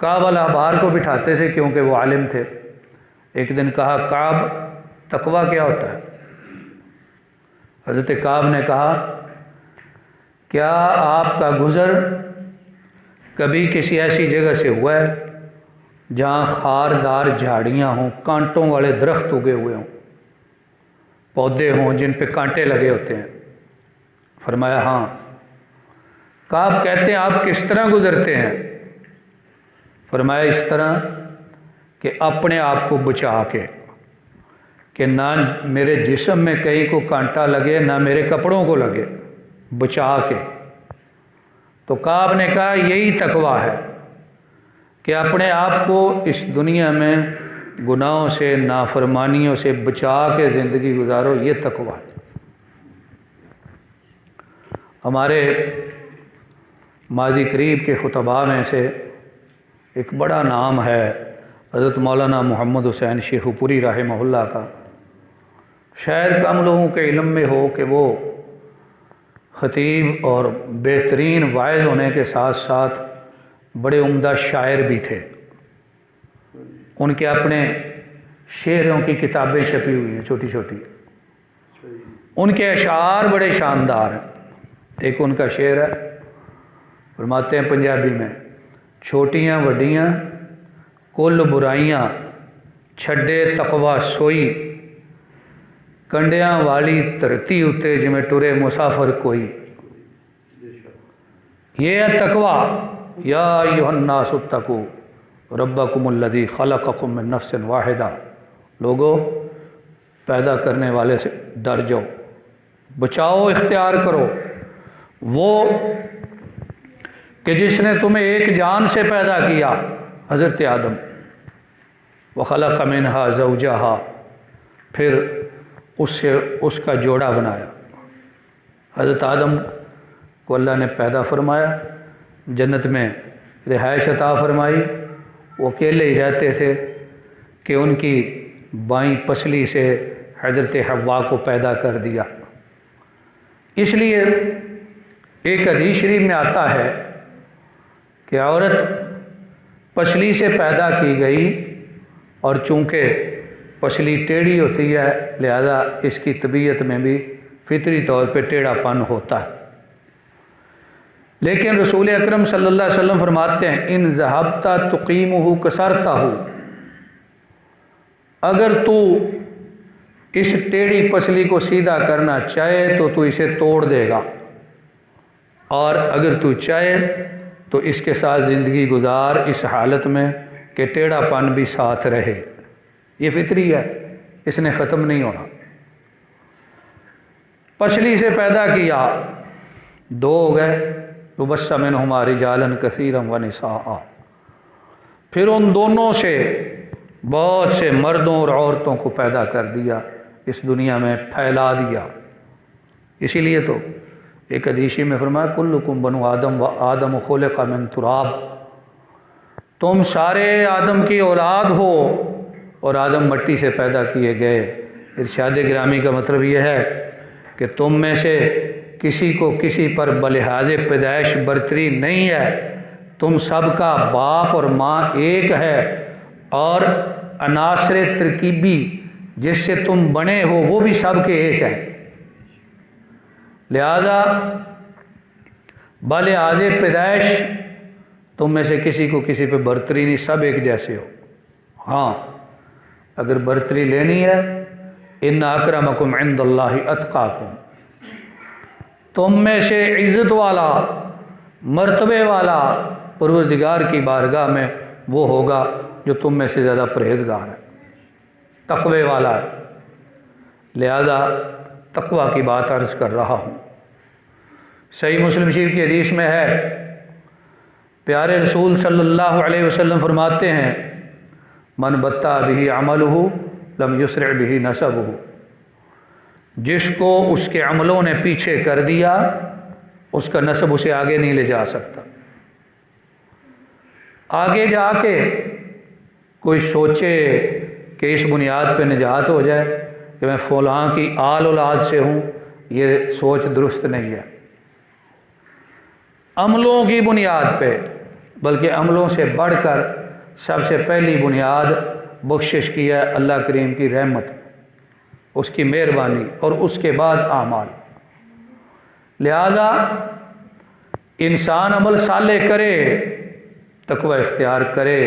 کعب الاحبار کو بٹھاتے تھے کیونکہ وہ عالم تھے۔ ایک دن کہا کعب تقویٰ کیا ہوتا ہے؟ حضرت کعب نے کہا کیا آپ کا گزر کبھی کسی ایسی جگہ سے ہوا ہے جہاں خاردار جھاڑیاں ہوں، کانٹوں والے درخت اگے ہوئے ہوں، پودے ہوں جن پہ کانٹے لگے ہوتے ہیں؟ فرمایا ہاں۔ کعب کہتے ہیں آپ کس طرح گزرتے ہیں؟ فرمایا اس طرح کہ اپنے آپ کو بچا کے، کہ نہ میرے جسم میں کہیں کو کانٹا لگے نہ میرے کپڑوں کو لگے، بچا کے۔ تو کعب نے کہا یہی تقویٰ ہے کہ اپنے آپ کو اس دنیا میں گناہوں سے، نافرمانیوں سے بچا کے زندگی گزارو، یہ تقویٰ ہے۔ ہمارے ماضی قریب کے خطباء میں سے ایک بڑا نام ہے حضرت مولانا محمد حسین شیخو پوری رحمہ اللہ کا۔ شاید کم لوگوں کے علم میں ہو کہ وہ خطیب اور بہترین واعظ ہونے کے ساتھ ساتھ بڑے عمدہ شاعر بھی تھے۔ ان کے اپنے شعروں کی کتابیں چھپی ہوئی ہیں چھوٹی چھوٹی، ان کے اشعار بڑے شاندار ہیں۔ ایک ان کا شعر ہے، فرماتے ہیں پنجابی میں، چھوٹیاں وڈیاں کل برائیاں چھڈے تقویٰ سوئی، کنڈیاں والی دھرتی اتے جمیں ٹرے مسافر کوئی۔ یہ ہے تقویٰ، یا ایھا الناس اتقوا ربکم الذی خلقکم من نفس واحدہ، لوگو پیدا کرنے والے سے ڈر جاؤ، بچاؤ اختیار کرو، وہ کہ جس نے تمہیں ایک جان سے پیدا کیا، حضرت آدم، وخلق منہا زوجہا، پھر اس سے اس کا جوڑا بنایا۔ حضرت آدم کو اللہ نے پیدا فرمایا، جنت میں رہائش عطا فرمائی، وہ اکیلے ہی رہتے تھے کہ ان کی بائیں پسلی سے حضرت حوا کو پیدا کر دیا۔ اس لیے ایک حدیث شریف میں آتا ہے کہ عورت پسلی سے پیدا کی گئی اور چونکہ پسلی ٹیڑھی ہوتی ہے لہذا اس کی طبیعت میں بھی فطری طور پہ ٹیڑھا پن ہوتا ہے، لیکن رسول اکرم صلی اللہ علیہ وسلم فرماتے ہیں ان ذہبت تقیمہ کسرتہ، اگر تو اس ٹیڑھی پسلی کو سیدھا کرنا چاہے تو اسے توڑ دے گا، اور اگر تو چاہے تو اس کے ساتھ زندگی گزار اس حالت میں کہ ٹیڑھا پن بھی ساتھ رہے۔ یہ فطری ہے، اس نے ختم نہیں ہونا۔ پسلی سے پیدا کیا، دو ہو گئے، وَبَثَّ مِنْهُمَا رِجَالًا كَثِيرًا وَنِسَاءً، پھر ان دونوں سے بہت سے مردوں اور عورتوں کو پیدا کر دیا، اس دنیا میں پھیلا دیا۔ اسی لیے تو ایک حدیث میں فرمایا کلکم بنو آدم و آدم خلق من تراب، تم سارے آدم کی اولاد ہو اور آدم مٹی سے پیدا کیے گئے۔ ارشاد گرامی کا مطلب یہ ہے کہ تم میں سے کسی کو کسی پر بلحاظ پیدائش برتری نہیں ہے، تم سب کا باپ اور ماں ایک ہے، اور عناصر ترکیبی جس سے تم بنے ہو وہ بھی سب کے ایک ہیں، لہذا بلحاظ پیدائش تم میں سے کسی کو کسی پہ برتری نہیں، سب ایک جیسے ہو۔ ہاں اگر برتری لینی ہے ان اکرمکم عند اللہ اتقاکم، تم میں سے عزت والا مرتبے والا پروردگار کی بارگاہ میں وہ ہوگا جو تم میں سے زیادہ پرہیزگار ہے، تقوی والا ہے۔ لہذا تقوی کی بات عرض کر رہا ہوں۔ صحیح مسلم شریف کی حدیث میں ہے، پیارے رسول صلی اللہ علیہ وسلم فرماتے ہیں من بطأ بہ عملہ لم یسرع بہ نسبہ، جس کو اس کے عملوں نے پیچھے کر دیا اس کا نسب اسے آگے نہیں لے جا سکتا۔ آگے جا کے کوئی سوچے کہ اس بنیاد پہ نجات ہو جائے کہ میں فلاں کی آل اولاد سے ہوں، یہ سوچ درست نہیں ہے۔ عملوں کی بنیاد پہ بلکہ عملوں سے بڑھ کر سب سے پہلی بنیاد بخشش کی ہے اللہ کریم کی رحمت، اس کی مہربانی، اور اس کے بعد اعمال۔ لہذا انسان عمل صالح کرے، تقوی اختیار کرے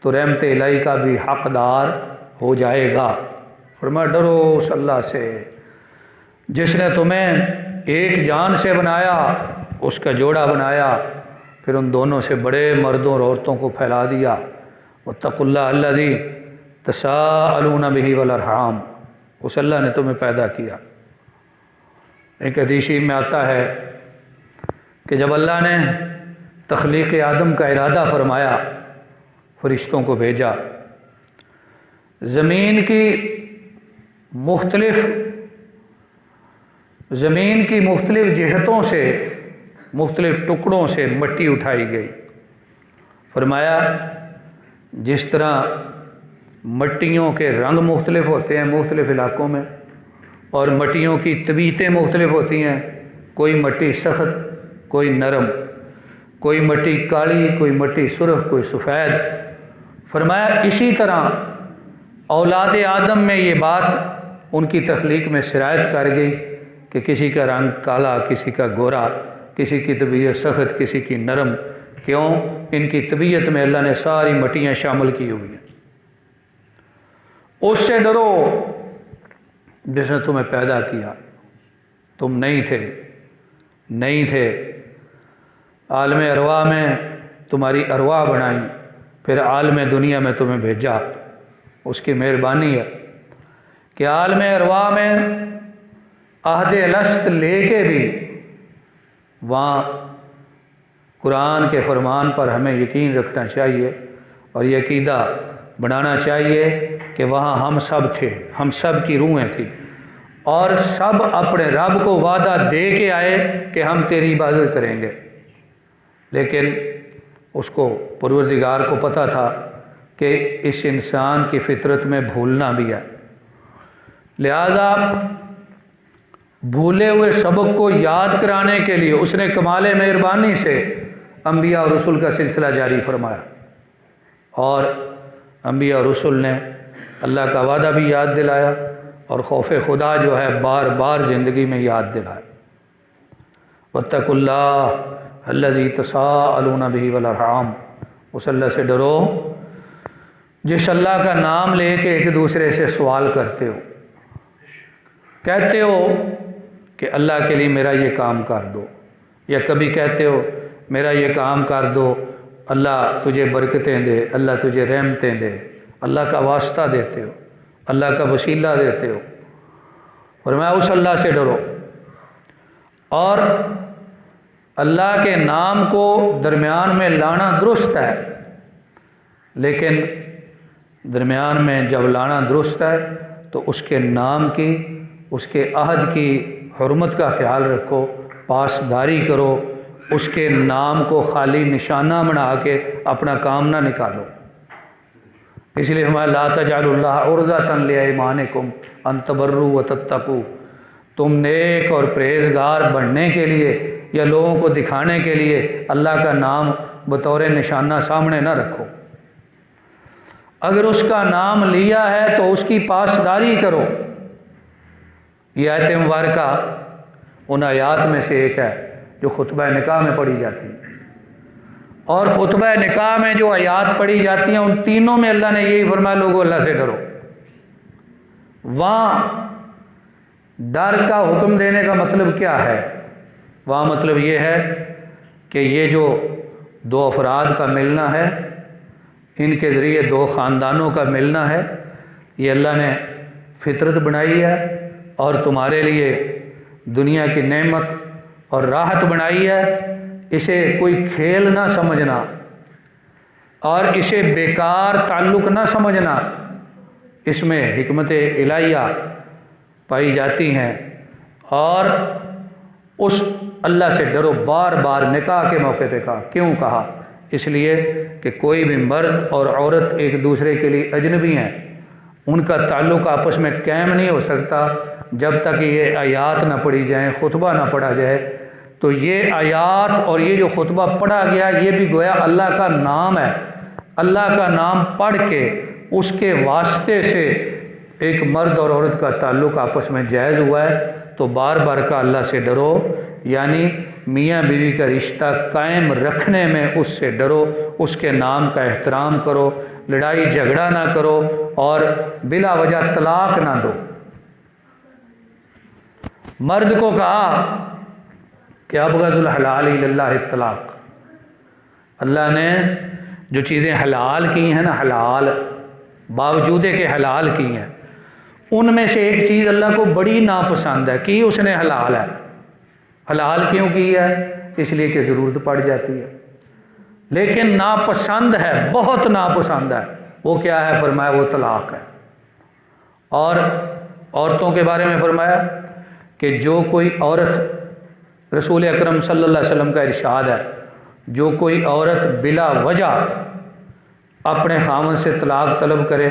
تو رحمت الہی کا بھی حقدار ہو جائے گا۔ فرمایا ڈرو اس اللہ سے جس نے تمہیں ایک جان سے بنایا، اس کا جوڑا بنایا، پھر ان دونوں سے بڑے مردوں اور عورتوں کو پھیلا دیا۔ واتقوا اللہ الذی تساءلون بہ والارحام، اس اللہ نے تمہیں پیدا کیا۔ ایک حدیث میں آتا ہے کہ جب اللہ نے تخلیق آدم کا ارادہ فرمایا، فرشتوں کو بھیجا، زمین کی مختلف جہتوں سے، مختلف ٹکڑوں سے مٹی اٹھائی گئی۔ فرمایا جس طرح مٹیوں کے رنگ مختلف ہوتے ہیں مختلف علاقوں میں، اور مٹیوں کی طبیعتیں مختلف ہوتی ہیں، کوئی مٹی سخت، کوئی نرم، کوئی مٹی کالی، کوئی مٹی سرخ، کوئی سفید۔ فرمایا اسی طرح اولاد آدم میں یہ بات ان کی تخلیق میں سرایت کر گئی کہ کسی کا رنگ کالا، کسی کا گورا، کسی کی طبیعت سخت، کسی کی نرم۔ کیوں؟ ان کی طبیعت میں اللہ نے ساری مٹیاں شامل کی ہوئی ہیں۔ اس سے ڈرو جس نے تمہیں پیدا کیا، تم نہیں تھے، عالم ارواح میں تمہاری ارواح بنائی، پھر عالم دنیا میں تمہیں بھیجا۔ اس کی مہربانی ہے کہ عالم ارواح میں عہد الست لے کے بھی وہاں قرآن کے فرمان پر ہمیں یقین رکھنا چاہیے اور یہ عقیدہ بنانا چاہیے کہ وہاں ہم سب تھے، ہم سب کی روحیں تھیں، اور سب اپنے رب کو وعدہ دے کے آئے کہ ہم تیری عبادت کریں گے، لیکن اس کو پروردگار کو پتہ تھا کہ اس انسان کی فطرت میں بھولنا بھی ہے، لہذا بھولے ہوئے سبق کو یاد کرانے کے لیے اس نے کمال مہربانی سے انبیاء اور رسول کا سلسلہ جاری فرمایا، اور انبیاء اور رسول نے اللہ کا وعدہ بھی یاد دلایا اور خوف خدا جو ہے بار بار زندگی میں یاد دلایا۔ واتقوا اللہ الذی تساءلون بہ والارحام، اس اللہ سے ڈرو جس اللہ کا نام لے کے ایک دوسرے سے سوال کرتے ہو، کہتے ہو کہ اللہ کے لیے میرا یہ کام کر دو، یا کبھی کہتے ہو میرا یہ کام کر دو، اللہ تجھے برکتیں دے، اللہ تجھے رحمتیں دے، اللہ کا واسطہ دیتے ہو، اللہ کا وسیلہ دیتے ہو۔ فرمایا اس اللہ سے ڈرو، اور اللہ کے نام کو درمیان میں لانا درست ہے، لیکن درمیان میں جب لانا درست ہے تو اس کے نام کی، اس کے عہد کی حرمت کا خیال رکھو، پاسداری کرو، اس کے نام کو خالی نشانہ بنا کے اپنا کام نہ نکالو۔ اس لیے ہمارا لا تجعلوا اللہ عرضۃ لایمانکم ان تبروا وتتقوا، تم نیک اور پرہیزگار بننے کے لیے یا لوگوں کو دکھانے کے لیے اللہ کا نام بطور نشانہ سامنے نہ رکھو۔ اگر اس کا نام لیا ہے تو اس کی پاسداری کرو۔ یہ آیت مبارکہ ان آیات میں سے ایک ہے جو خطبہ نکاح میں پڑھی جاتی ہے، اور خطبہ نکاح میں جو آیات پڑھی جاتی ہیں ان تینوں میں اللہ نے یہی فرمایا لوگو اللہ سے ڈرو۔ وہاں ڈر کا حکم دینے کا مطلب کیا ہے؟ وہاں مطلب یہ ہے کہ یہ جو دو افراد کا ملنا ہے، ان کے ذریعے دو خاندانوں کا ملنا ہے، یہ اللہ نے فطرت بنائی ہے اور تمہارے لیے دنیا کی نعمت اور راحت بنائی ہے۔ اسے کوئی کھیل نہ سمجھنا اور اسے بیکار تعلق نہ سمجھنا، اس میں حکمت الہیہ پائی جاتی ہیں، اور اس اللہ سے ڈرو بار بار نکاح کے موقع پہ کہا۔ کیوں کہا؟ اس لیے کہ کوئی بھی مرد اور عورت ایک دوسرے کے لیے اجنبی ہیں، ان کا تعلق آپس میں قائم نہیں ہو سکتا جب تک یہ آیات نہ پڑھی جائیں، خطبہ نہ پڑھا جائے تو یہ آیات اور یہ جو خطبہ پڑھا گیا یہ بھی گویا اللہ کا نام ہے، اللہ کا نام پڑھ کے اس کے واسطے سے ایک مرد اور عورت کا تعلق آپس میں جائز ہوا ہے، تو بار بار کا اللہ سے ڈرو، یعنی میاں بیوی کا رشتہ قائم رکھنے میں اس سے ڈرو، اس کے نام کا احترام کرو، لڑائی جھگڑا نہ کرو اور بلا وجہ طلاق نہ دو۔ مرد کو کہا کہ ابغض الحلال الی اللہ الطلاق، اللہ نے جو چیزیں حلال کی ہیں نا، حلال باوجود کہ حلال کی ہیں، ان میں سے ایک چیز اللہ کو بڑی ناپسند ہے، کی اس نے حلال ہے۔ حلال کیوں کی ہے؟ اس لیے کہ ضرورت پڑ جاتی ہے، لیکن ناپسند ہے، بہت ناپسند ہے۔ وہ کیا ہے؟ فرمایا وہ طلاق ہے۔ اور عورتوں کے بارے میں فرمایا کہ جو کوئی عورت، رسول اکرم صلی اللہ علیہ وسلم کا ارشاد ہے، جو کوئی عورت بلا وجہ اپنے خاوند سے طلاق طلب کرے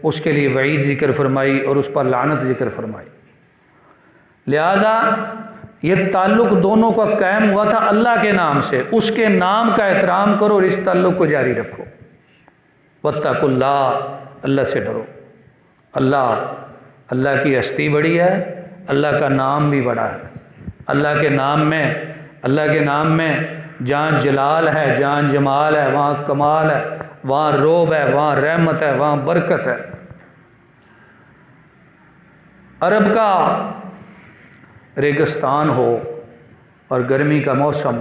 اس کے لیے وعید ذکر فرمائی اور اس پر لعنت ذکر فرمائی۔ لہٰذا یہ تعلق دونوں کا قائم ہوا تھا اللہ کے نام سے، اس کے نام کا احترام کرو اور اس تعلق کو جاری رکھو۔ واتقوا اللہ، اللہ سے ڈرو۔ اللہ کی ہستی بڑی ہے، اللہ کا نام بھی بڑا ہے۔ اللہ کے نام میں جہاں جلال ہے، جہاں جمال ہے، وہاں کمال ہے، وہاں روب ہے، وہاں رحمت ہے، وہاں برکت ہے۔ عرب کا ریگستان ہو اور گرمی کا موسم،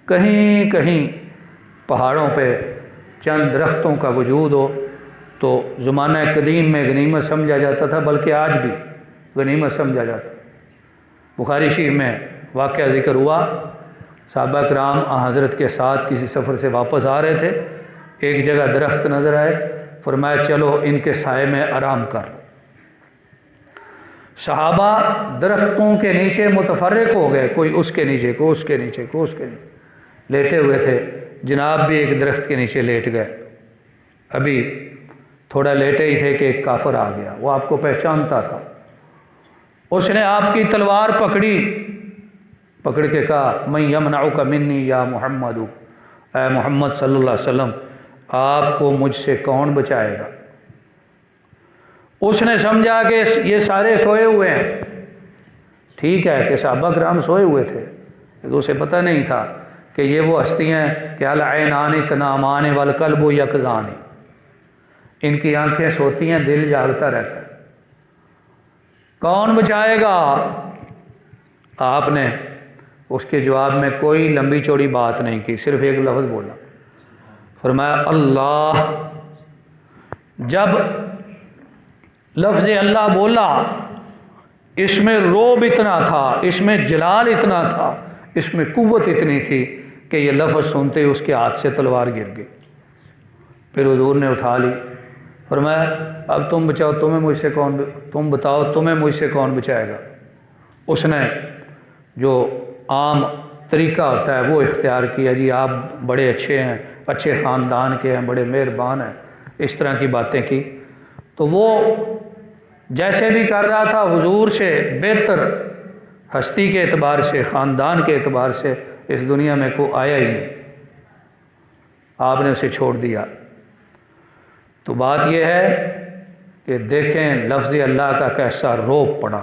کہیں کہیں پہاڑوں پہ چند درختوں کا وجود ہو تو زمانہ قدیم میں غنیمت سمجھا جاتا تھا، بلکہ آج بھی غنیمت سمجھا جاتا ہے۔ بخاری شریف میں واقعہ ذکر ہوا، صحابہ کرام حضرت کے ساتھ کسی سفر سے واپس آ رہے تھے، ایک جگہ درخت نظر آئے، فرمایا چلو ان کے سائے میں آرام کر۔ صحابہ درختوں کے نیچے متفرق ہو گئے، کوئی اس کے نیچے، کوئی اس کے نیچے، کوئی اس کے نیچے لیٹے ہوئے تھے۔ جناب بھی ایک درخت کے نیچے لیٹ گئے، ابھی تھوڑا لیٹے ہی تھے کہ ایک کافر آ گیا، وہ آپ کو پہچانتا تھا۔ اس نے آپ کی تلوار پکڑ کے کہا من یمنعک منی یا محمد، اے محمد صلی اللہ علیہ وسلم آپ کو مجھ سے کون بچائے گا؟ اس نے سمجھا کہ یہ سارے سوئے ہوئے ہیں۔ ٹھیک ہے کہ صحابہ کرام سوئے ہوئے تھے، لیکن اسے پتہ نہیں تھا کہ یہ وہ ہستیاں ہیں کہ العینان تنامان والقلب یقظان، ان کی آنکھیں سوتی ہیں، دل جاگتا رہتا ہے۔ کون بچائے گا؟ آپ نے اس کے جواب میں کوئی لمبی چوڑی بات نہیں کی، صرف ایک لفظ بولا، فرمایا اللہ۔ جب لفظ اللہ بولا، اس میں روب اتنا تھا، اس میں جلال اتنا تھا، اس میں قوت اتنی تھی کہ یہ لفظ سنتے ہی اس کے ہاتھ سے تلوار گر گئی۔ پھر حضور نے اٹھا لی، فرمایا اب تم بچاؤ، تم بتاؤ تمہیں مجھ سے کون بچائے گا؟ اس نے جو عام طریقہ ہوتا ہے وہ اختیار کیا، جی آپ بڑے اچھے ہیں، اچھے خاندان کے ہیں، بڑے مہربان ہیں، اس طرح کی باتیں کی۔ تو وہ جیسے بھی کر رہا تھا حضور سے بہتر ہستی کے اعتبار سے، خاندان کے اعتبار سے اس دنیا میں کوئی آیا ہی نہیں، آپ نے اسے چھوڑ دیا۔ تو بات یہ ہے کہ دیکھیں لفظ اللہ کا کیسا روب پڑا۔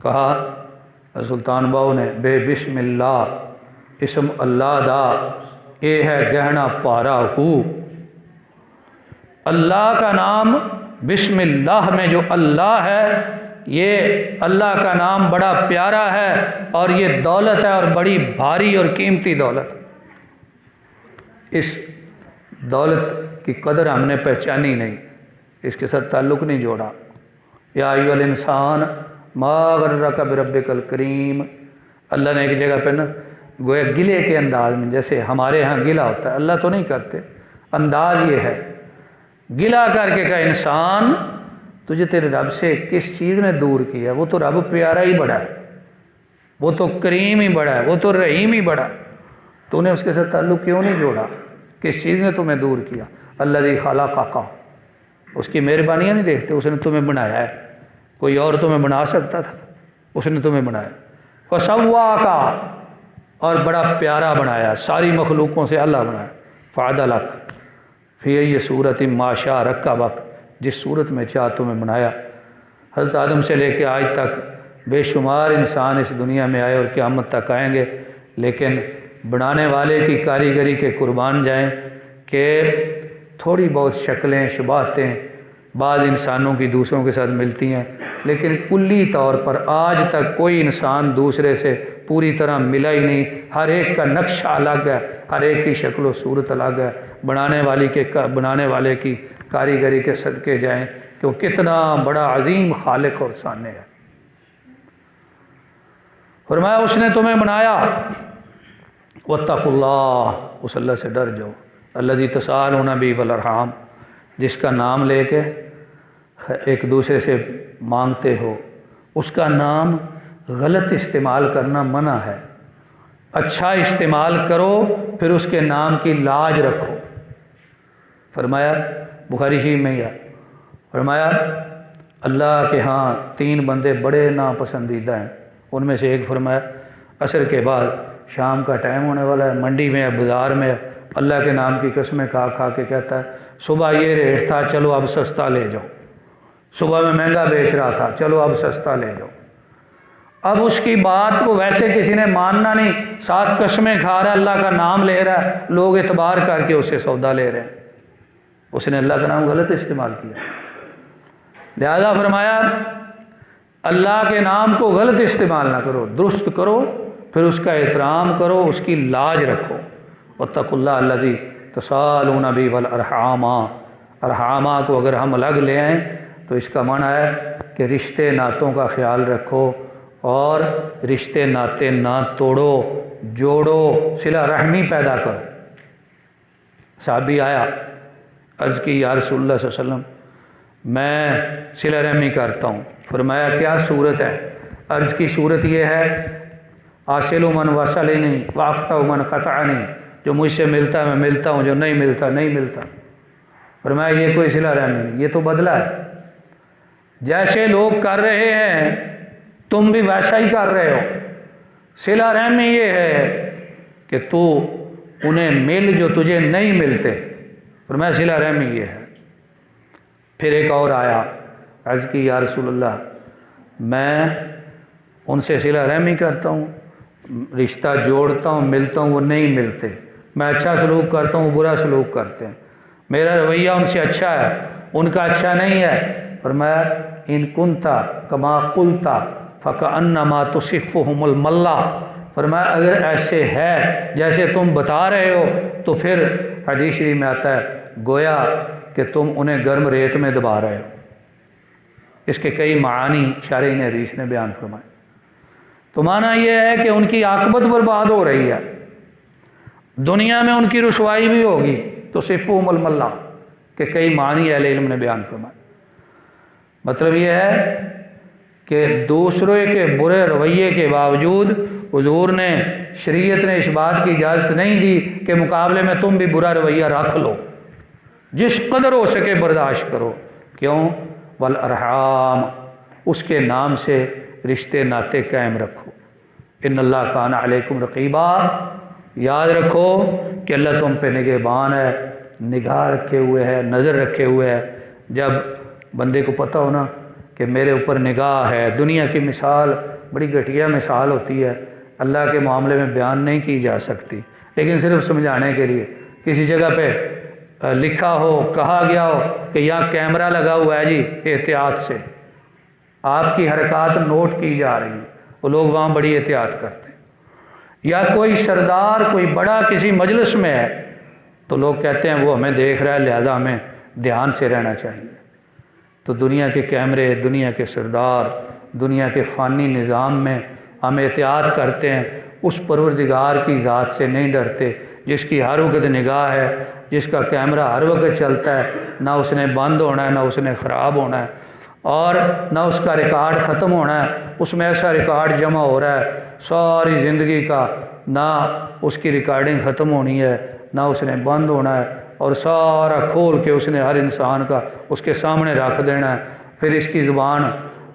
کہا سلطان باؤ نے بے بسم اللہ، اسم اللہ دا اے ہے گہنا پارا ہو۔ اللہ کا نام، بسم اللہ میں جو اللہ ہے، یہ اللہ کا نام بڑا پیارا ہے اور یہ دولت ہے اور بڑی بھاری اور قیمتی دولت۔ اس دولت کی قدر ہم نے پہچانی نہیں، اس کے ساتھ تعلق نہیں جوڑا۔ یا ایھا الانسان ما غرک بربک الکریم، اللہ نے ایک جگہ پہ نا گویا گلے کے انداز میں، جیسے ہمارے ہاں گلہ ہوتا ہے، اللہ تو نہیں کرتے، انداز یہ ہے، گلہ کر کے کہا انسان تجھے تیرے رب سے کس چیز نے دور کیا؟ وہ تو رب پیارا ہی بڑا ہے، وہ تو کریم ہی بڑا ہے، وہ تو رحیم ہی بڑا ہے، تو نے اس کے ساتھ تعلق کیوں نہیں جوڑا؟ کس چیز نے تمہیں دور کیا؟ الذی خلقک، اس کی مہربانیاں نہیں دیکھتے؟ اس نے تمہیں بنایا ہے، کوئی اور تمہیں بنا سکتا تھا؟ اس نے تمہیں بنایا۔ فسوا کا، اور بڑا پیارا بنایا، ساری مخلوقوں سے اللہ بنایا، فعدلک فی ای صورت ما شاء رکبک، جس صورت میں چاہ تمہیں بنایا۔ حضرت آدم سے لے کے آج تک بے شمار انسان اس دنیا میں آئے اور قیامت تک آئیں گے، لیکن بنانے والے کی کاریگری کے قربان جائیں کہ تھوڑی بہت شکلیں شباہتیں بعض انسانوں کی دوسروں کے ساتھ ملتی ہیں، لیکن کلی طور پر آج تک کوئی انسان دوسرے سے پوری طرح ملا ہی نہیں۔ ہر ایک کا نقشہ الگ ہے، ہر ایک کی شکل و صورت الگ ہے۔ بنانے والے کی کاریگری کے صدقے جائیں کہ وہ کتنا بڑا عظیم خالق اور صانع ہے۔ فرمایا اس نے تمہیں بنایا، واتقوا اللہ، اس اللہ سے ڈر جاؤ، الذی تساءلون بہ والارحام، جس کا نام لے کے ایک دوسرے سے مانگتے ہو۔ اس کا نام غلط استعمال کرنا منع ہے، اچھا استعمال کرو، پھر اس کے نام کی لاج رکھو۔ فرمایا بخاری شریف میں ہے، فرمایا اللہ کے ہاں 3 بندے بڑے ناپسندیدہ ہیں، ان میں سے ایک فرمایا عصر کے بعد شام کا ٹائم ہونے والا ہے، منڈی میں ہے، بازار میں ہے، اللہ کے نام کی قسمیں کھا کھا کے کہتا ہے صبح یہ ریٹ تھا، چلو اب سستا لے جاؤ، صبح میں مہنگا بیچ رہا تھا، چلو اب سستا لے جاؤ۔ اب اس کی بات کو ویسے کسی نے ماننا نہیں، ساتھ قسمیں کھا رہا ہے، اللہ کا نام لے رہا ہے، لوگ اعتبار کر کے اسے سودا لے رہے ہیں، اس نے اللہ کا نام غلط استعمال کیا۔ لہذا فرمایا اللہ کے نام کو غلط استعمال نہ کرو، درست کرو، پھر اس کا احترام کرو، اس کی لاج رکھو۔ واتقوا اللہ الذی تساءلون بہ والارحام، ارحامہ کو اگر ہم الگ لے آئیں تو اس کا معنی ہے کہ رشتے ناتوں کا خیال رکھو اور رشتے ناتے نہ توڑو، جوڑو، صلہ رحمی پیدا کرو۔ صحابی آیا، عرض کی یا رسول اللہ صلی اللہ علیہ وسلم میں صلہ رحمی کرتا ہوں۔ فرمایا کیا صورت ہے؟ عرض کی صورت یہ ہے آصل من وصلنی واقطع من قطعنی، جو مجھ سے ملتا ہے میں ملتا ہوں، جو نہیں ملتا نہیں ملتا۔ فرمایا یہ کوئی صلہ رحمی نہیں، یہ تو بدلہ ہے، جیسے لوگ کر رہے ہیں تم بھی ویسا ہی کر رہے ہو۔ صلہ رحمی یہ ہے کہ تو انہیں مل جو تجھے نہیں ملتے، فرمایا صلہ رحمی یہ ہے۔ پھر ایک اور آیا، عرض کی یا رسول اللہ میں ان سے صلہ رحمی کرتا ہوں، رشتہ جوڑتا ہوں، ملتا ہوں، وہ نہیں ملتے، میں اچھا سلوک کرتا ہوں، برا سلوک کرتے ہیں، میرا رویہ ان سے اچھا ہے، ان کا اچھا نہیں ہے۔ فرمایا ان کنتا کما قلتا فکأنما تصفهم الملہ، فرمایا اگر ایسے ہے جیسے تم بتا رہے ہو تو پھر حدیث شریف میں آتا ہے گویا کہ تم انہیں گرم ریت میں دبا رہے ہو۔ اس کے کئی معانی شارحین حدیث نے بیان فرمائے۔ تو معنی یہ ہے کہ ان کی عاقبت برباد ہو رہی ہے، دنیا میں ان کی رسوائی بھی ہوگی، تو صفهم الملہ کے کئی معنی اہل علم نے بیان فرمائے۔ مطلب یہ ہے کہ دوسرے کے برے رویے کے باوجود حضور نے، شریعت نے اس بات کی اجازت نہیں دی کہ مقابلے میں تم بھی برا رویہ رکھ لو، جس قدر ہو سکے برداشت کرو۔ کیوں؟ والارحام، اس کے نام سے رشتے ناتے قائم رکھو۔ ان اللہ کان علیکم رقیبا، یاد رکھو کہ اللہ تم پہ نگہبان ہے، نگاہ رکھے ہوئے ہے، نظر رکھے ہوئے ہے۔ جب بندے کو پتہ ہونا کہ میرے اوپر نگاہ ہے، دنیا کی مثال بڑی گھٹیا مثال ہوتی ہے، اللہ کے معاملے میں بیان نہیں کی جا سکتی، لیکن صرف سمجھانے کے لیے کسی جگہ پہ لکھا ہو، کہا گیا ہو کہ یہاں کیمرہ لگا ہوا ہے جی، احتیاط سے آپ کی حرکات نوٹ کی جا رہی ہیں، وہ لوگ وہاں بڑی احتیاط کرتے ہیں۔ یا کوئی سردار، کوئی بڑا کسی مجلس میں ہے تو لوگ کہتے ہیں وہ ہمیں دیکھ رہا ہے لہذا ہمیں دھیان سے رہنا چاہیے۔ تو دنیا کے کیمرے، دنیا کے سردار، دنیا کے فانی نظام میں ہم احتیاط کرتے ہیں، اس پروردگار کی ذات سے نہیں ڈرتے جس کی ہر وقت نگاہ ہے، جس کا کیمرہ ہر وقت چلتا ہے، نہ اس نے بند ہونا ہے، نہ اس نے خراب ہونا ہے، اور نہ اس کا ریکارڈ ختم ہونا ہے۔ اس میں ایسا ریکارڈ جمع ہو رہا ہے ساری زندگی کا، نہ اس کی ریکارڈنگ ختم ہونی ہے، نہ اس نے بند ہونا ہے، اور سارا کھول کے اس نے ہر انسان کا اس کے سامنے رکھ دینا ہے۔ پھر اس کی زبان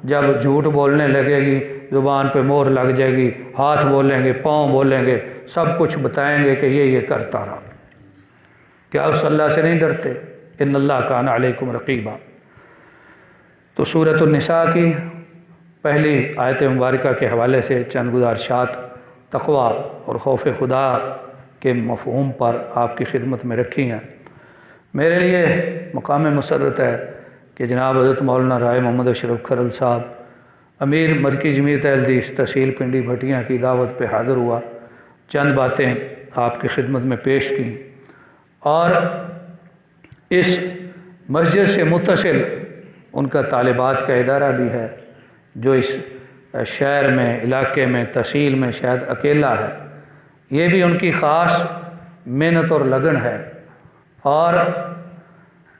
جب جھوٹ بولنے لگے گی زبان پہ مور لگ جائے گی، ہاتھ بولیں گے، پاؤں بولیں گے، سب کچھ بتائیں گے کہ یہ کرتا رہا۔ کیا اس اللہ سے نہیں ڈرتے؟ ان اللہ کان علیکم رقیبا۔ تو سورۃ النساء کی پہلی آیت مبارکہ کے حوالے سے چند گزارشات تقویٰ اور خوف خدا کے مفہوم پر آپ کی خدمت میں رکھی ہیں۔ میرے لیے مقام مسرت ہے کہ جناب حضرت مولانا رائے محمد اشرف کھرل صاحب امیر مرکزی جمعیت اہل حدیث تحصیل پنڈی بھٹیاں کی دعوت پہ حاضر ہوا، چند باتیں آپ کی خدمت میں پیش کیں، اور اس مسجد سے متصل ان کا طالبات کا ادارہ بھی ہے جو اس شہر میں، علاقے میں، تحصیل میں شاید اکیلا ہے۔ یہ بھی ان کی خاص محنت اور لگن ہے اور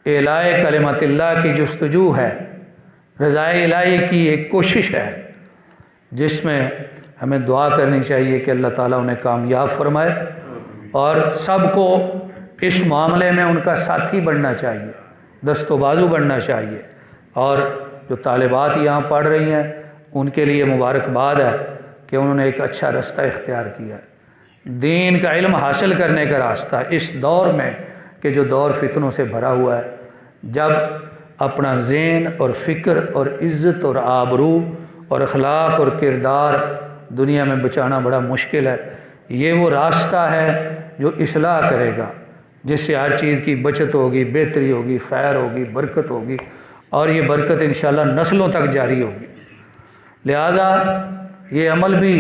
اعلاء کلمت اللہ کی جستجو ہے، رضائے الہی کی ایک کوشش ہے جس میں ہمیں دعا کرنی چاہیے کہ اللہ تعالیٰ انہیں کامیاب فرمائے، اور سب کو اس معاملے میں ان کا ساتھی بننا چاہیے، دست و بازو بننا چاہیے۔ اور جو طالبات یہاں پڑھ رہی ہیں ان کے لیے مبارکباد ہے کہ انہوں نے ایک اچھا راستہ اختیار کیا ہے، دین کا علم حاصل کرنے کا راستہ اس دور میں کہ جو دور فتنوں سے بھرا ہوا ہے، جب اپنا ذہن اور فکر اور عزت اور آبرو اور اخلاق اور کردار دنیا میں بچانا بڑا مشکل ہے۔ یہ وہ راستہ ہے جو اصلاح کرے گا، جس سے ہر چیز کی بچت ہوگی، بہتری ہوگی، خیر ہوگی، برکت ہوگی، اور یہ برکت انشاءاللہ نسلوں تک جاری ہوگی۔ لہذا یہ عمل بھی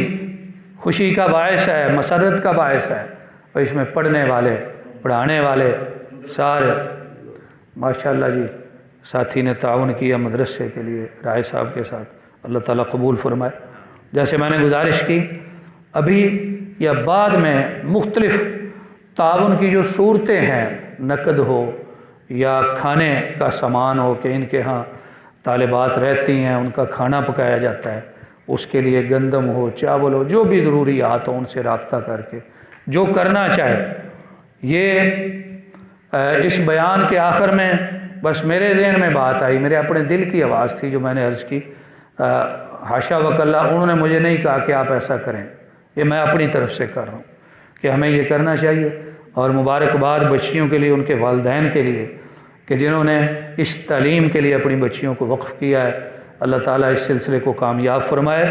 خوشی کا باعث ہے، مسرت کا باعث ہے، اور اس میں پڑھنے والے، پڑھانے والے سارے ماشاءاللہ جی ساتھی نے تعاون کیا مدرسے کے لیے رائے صاحب کے ساتھ، اللہ تعالیٰ قبول فرمائے۔ جیسے میں نے گزارش کی، ابھی یا بعد میں مختلف تعاون کی جو صورتیں ہیں، نقد ہو یا کھانے کا سامان ہو کہ ان کے ہاں طالبات رہتی ہیں، ان کا کھانا پکایا جاتا ہے، اس کے لیے گندم ہو، چاول ہو، جو بھی ضروریات ہو ان سے رابطہ کر کے جو کرنا چاہے۔ یہ اس بیان کے آخر میں بس میرے ذہن میں بات آئی، میرے اپنے دل کی آواز تھی جو میں نے عرض کی، حاشا وکلا انہوں نے مجھے نہیں کہا کہ آپ ایسا کریں، یہ میں اپنی طرف سے کر رہا ہوں کہ ہمیں یہ کرنا چاہیے۔ اور مبارکباد بچیوں کے لیے، ان کے والدین کے لیے کہ جنہوں نے اس تعلیم کے لیے اپنی بچیوں کو وقف کیا ہے، اللہ تعالیٰ اس سلسلے کو کامیاب فرمائے۔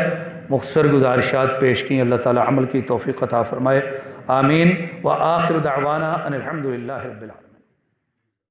مختصر گزارشات پیش کی، اللہ تعالیٰ عمل کی توفیق عطا فرمائے، آمین۔ وآخر دعوانا ان الحمد للہ رب العالمین۔